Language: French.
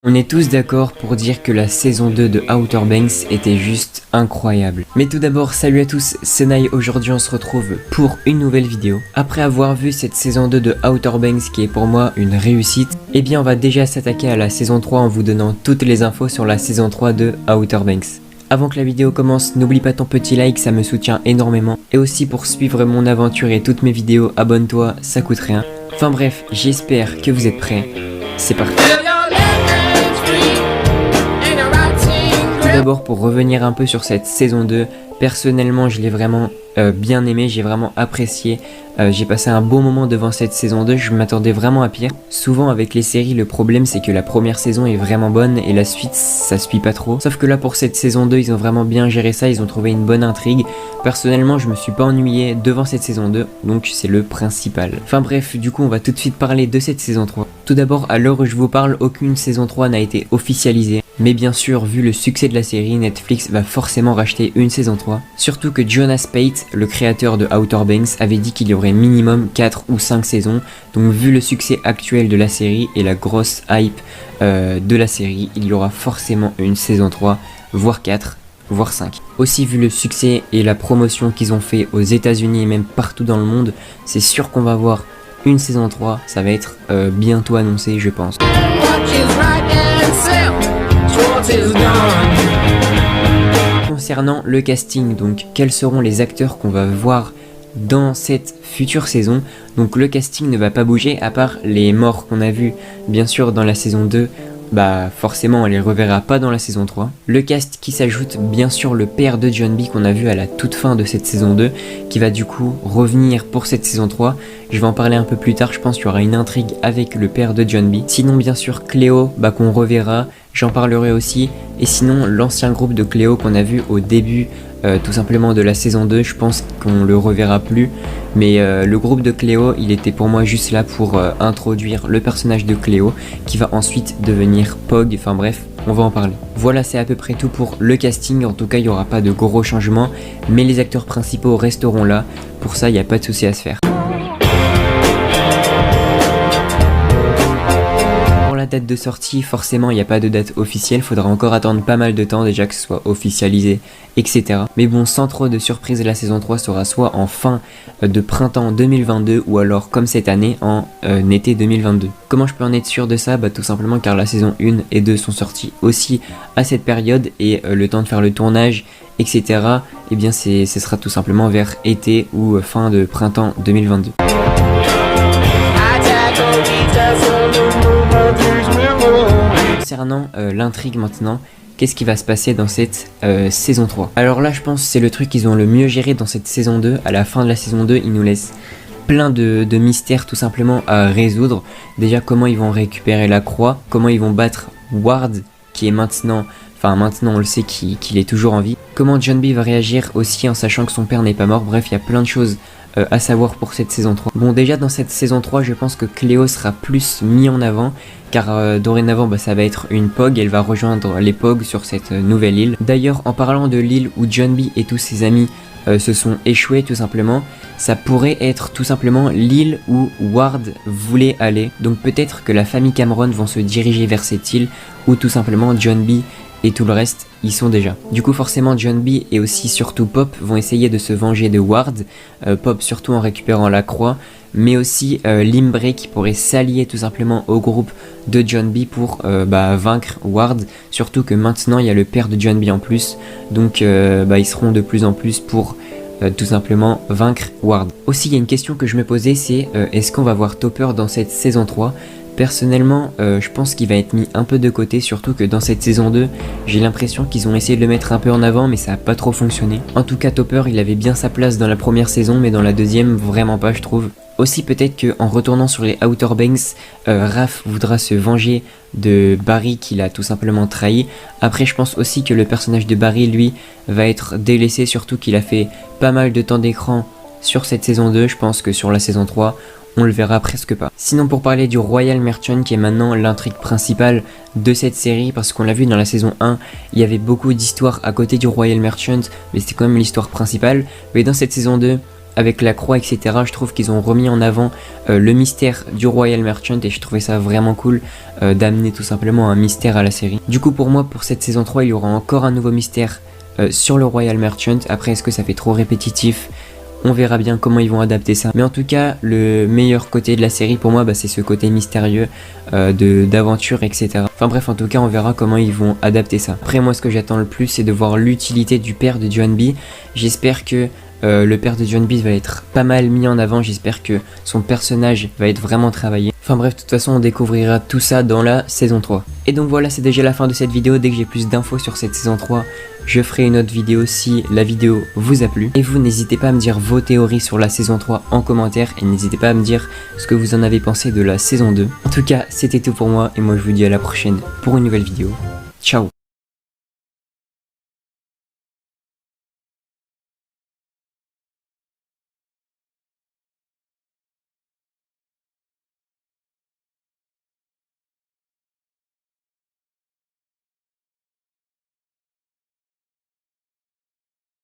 On est tous d'accord pour dire que la saison 2 de Outer Banks était juste incroyable. Mais tout d'abord, salut à tous, c'est Nai. Aujourd'hui on se retrouve pour une nouvelle vidéo. Après avoir vu cette saison 2 de Outer Banks qui est pour moi une réussite, eh bien on va déjà s'attaquer à la saison 3 en vous donnant toutes les infos sur la saison 3 de Outer Banks. Avant que la vidéo commence, n'oublie pas ton petit like, ça me soutient énormément. Et aussi pour suivre mon aventure et toutes mes vidéos, abonne-toi, ça coûte rien. Enfin bref, j'espère que vous êtes prêts. C'est parti. Tout d'abord, pour revenir un peu sur cette saison 2, personnellement je l'ai vraiment bien aimé, j'ai vraiment apprécié, j'ai passé un bon moment devant cette saison 2, je m'attendais vraiment à pire. Souvent avec les séries, le problème c'est que la première saison est vraiment bonne et la suite ça suit pas trop. Sauf que là pour cette saison 2, ils ont vraiment bien géré ça, ils ont trouvé une bonne intrigue. Personnellement je me suis pas ennuyé devant cette saison 2, donc c'est le principal. Enfin bref, du coup on va tout de suite parler de cette saison 3. Tout d'abord, à l'heure où je vous parle, aucune saison 3 n'a été officialisée. Mais bien sûr, vu le succès de la série, Netflix va forcément racheter une saison 3. Surtout que Jonas Pate, le créateur de Outer Banks, avait dit qu'il y aurait minimum 4 ou 5 saisons. Donc vu le succès actuel de la série et la grosse hype de la série, il y aura forcément une saison 3, voire 4, voire 5. Aussi vu le succès et la promotion qu'ils ont fait aux États-Unis et même partout dans le monde, c'est sûr qu'on va avoir une saison 3, ça va être bientôt annoncé je pense. Concernant le casting, donc quels seront les acteurs qu'on va voir dans cette future saison. Donc le casting ne va pas bouger à part les morts qu'on a vus bien sûr dans la saison 2. Bah forcément on les reverra pas dans la saison 3. Le cast qui s'ajoute bien sûr le père de John B qu'on a vu à la toute fin de cette saison 2 qui va du coup revenir pour cette saison 3. Je vais en parler un peu plus tard, je pense qu'il y aura une intrigue avec le père de John B. Sinon bien sûr Cléo qu'on reverra, j'en parlerai aussi. Et sinon l'ancien groupe de Cléo qu'on a vu au début tout simplement de la saison 2, je pense qu'on le reverra plus. Mais le groupe de Cléo, il était pour moi juste là pour introduire le personnage de Cléo qui va ensuite devenir Pog, enfin bref, on va en parler. Voilà, c'est à peu près tout pour le casting, en tout cas il n'y aura pas de gros changements, mais les acteurs principaux resteront là, pour ça il n'y a pas de souci à se faire. Date de sortie, forcément il n'y a pas de date officielle, faudra encore attendre pas mal de temps déjà que ce soit officialisé, etc. Mais bon, sans trop de surprise, la saison 3 sera soit en fin de printemps 2022 ou alors comme cette année en été 2022. Comment je peux en être sûr de ça? Tout simplement car la saison 1 et 2 sont sorties aussi à cette période et le temps de faire le tournage, etc. Et bien ce sera tout simplement vers été ou fin de printemps 2022. Concernant l'intrigue maintenant, qu'est-ce qui va se passer dans cette saison 3? Alors là je pense que c'est le truc qu'ils ont le mieux géré dans cette saison 2. À la fin de la saison 2 ils nous laissent plein de mystères tout simplement à résoudre. Déjà comment ils vont récupérer la croix, comment ils vont battre Ward qui est maintenant on le sait qu'il est toujours en vie. Comment John B va réagir aussi en sachant que son père n'est pas mort. Bref il y a plein de choses à savoir pour cette saison 3. Bon déjà dans cette saison 3 je pense que Cléo sera plus mis en avant car dorénavant ça va être une Pog, elle va rejoindre les Pog sur cette nouvelle île. D'ailleurs en parlant de l'île où John B et tous ses amis se sont échoués tout simplement, ça pourrait être tout simplement l'île où Ward voulait aller. Donc peut-être que la famille Cameron vont se diriger vers cette île où tout simplement John B et tout le reste y sont déjà. Du coup forcément John B et aussi surtout Pop vont essayer de se venger de Ward, Pop surtout en récupérant la croix, mais aussi Limbre qui pourrait s'allier tout simplement au groupe de John B pour vaincre Ward, surtout que maintenant il y a le père de John B en plus, donc ils seront de plus en plus pour tout simplement vaincre Ward. Aussi il y a une question que je me posais, c'est est-ce qu'on va voir Topper dans cette saison 3? Personnellement, je pense qu'il va être mis un peu de côté, surtout que dans cette saison 2, j'ai l'impression qu'ils ont essayé de le mettre un peu en avant, mais ça n'a pas trop fonctionné. En tout cas, Topper, il avait bien sa place dans la première saison, mais dans la deuxième, vraiment pas, je trouve. Aussi, peut-être qu'en retournant sur les Outer Banks, Raph voudra se venger de Barry qu'il a tout simplement trahi. Après, je pense aussi que le personnage de Barry, lui, va être délaissé, surtout qu'il a fait pas mal de temps d'écran sur cette saison 2. Je pense que sur la saison 3, on le verra presque pas. Sinon pour parler du Royal Merchant qui est maintenant l'intrigue principale de cette série, parce qu'on l'a vu dans la saison 1, il y avait beaucoup d'histoires à côté du Royal Merchant, mais c'était quand même l'histoire principale. Mais dans cette saison 2, avec la croix, etc. Je trouve qu'ils ont remis en avant le mystère du Royal Merchant et je trouvais ça vraiment cool d'amener tout simplement un mystère à la série. Du coup pour moi, pour cette saison 3, il y aura encore un nouveau mystère sur le Royal Merchant. Après, est-ce que ça fait trop répétitif ? On verra bien comment ils vont adapter ça. Mais en tout cas, le meilleur côté de la série pour moi, c'est ce côté mystérieux d'aventure, etc. Enfin bref, en tout cas, on verra comment ils vont adapter ça. Après, moi, ce que j'attends le plus, c'est de voir l'utilité du père de John B. J'espère que le père de John B va être pas mal mis en avant. J'espère que son personnage va être vraiment travaillé. Enfin bref, de toute façon, on découvrira tout ça dans la saison 3. Et donc voilà, c'est déjà la fin de cette vidéo. Dès que j'ai plus d'infos sur cette saison 3, je ferai une autre vidéo si la vidéo vous a plu. Et vous, n'hésitez pas à me dire vos théories sur la saison 3 en commentaire. Et n'hésitez pas à me dire ce que vous en avez pensé de la saison 2. En tout cas, c'était tout pour moi. Et moi, je vous dis à la prochaine pour une nouvelle vidéo. Ciao!